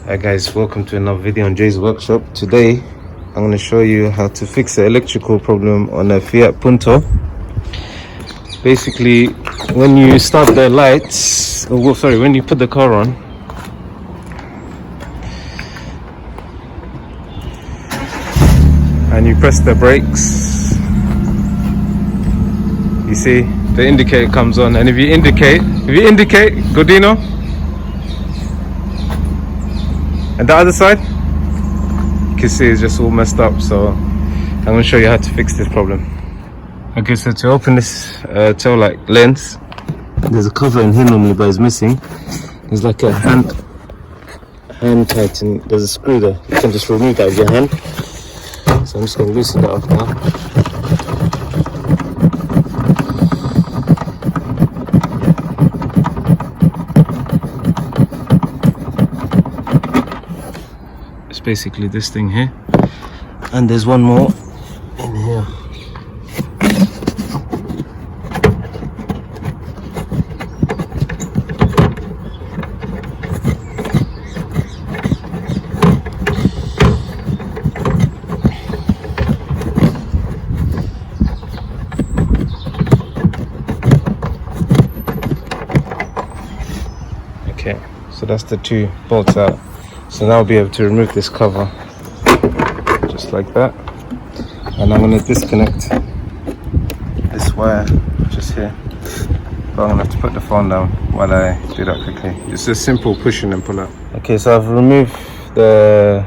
Hi guys, welcome to another video on Jay's workshop. Today I'm going to show you how to fix the electrical problem on a Fiat Punto. Basically, when you start the lights, when you put the car on, and you press the brakes, you see the indicator comes on, and if you indicate Godino, and the other side, you can see it's just all messed up. So I'm going to show you how to fix this problem. Okay, so to open this tail light lens, there's a cover in here normally, but it's missing. There's like a hand tighten. There's a screw there. You can just remove that with your hand. So I'm just going to loosen that off now. It's basically this thing here, and there's one more in here. Okay, so that's the two bolts out. So now I'll be able to remove this cover just like that, and I'm going to disconnect this wire just here, but I'm going to have to put the phone down while I do that quickly. It's a simple push in and pull out. Okay, so I've removed the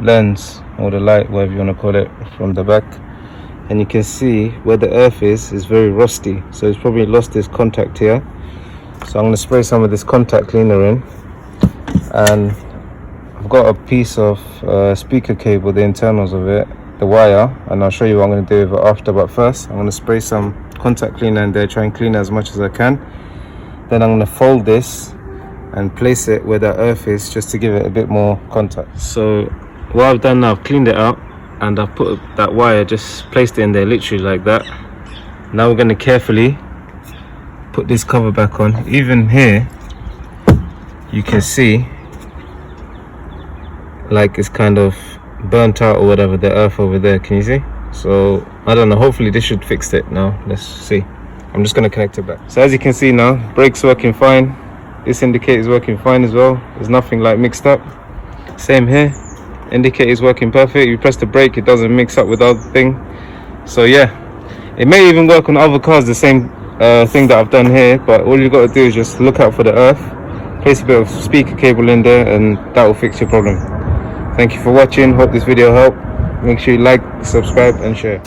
lens or the light, whatever you want to call it, from the back, and you can see where the earth is very rusty, so it's probably lost this contact here. So I'm going to spray some of this contact cleaner in, and I've got a piece of speaker cable, the internals of it, the wire, and I'll show you what I'm going to do with it after. But first I'm going to spray some contact cleaner in there, try and clean it as much as I can. Then I'm going to fold this and place it where the earth is, just to give it a bit more contact. So what I've done now, I've cleaned it out, and I've put that wire, just placed it in there literally like that. Now we're going to carefully put this cover back on. Even here you can see like it's kind of burnt out or whatever, the earth over there. Can you see? So I don't know, hopefully this should fix it. Now let's see. I'm just going to connect it back. So as you can see now, brakes working fine, this indicator is working fine as well. There's nothing like mixed up. Same here, indicator is working perfect. You press the brake, it doesn't mix up with the other thing. So yeah, it may even work on other cars, the same thing that I've done here, but all you've got to do is just look out for the earth, place a bit of speaker cable in there, and that will fix your problem. Thank you for watching. Hope this video helped. Make sure you like, subscribe and share.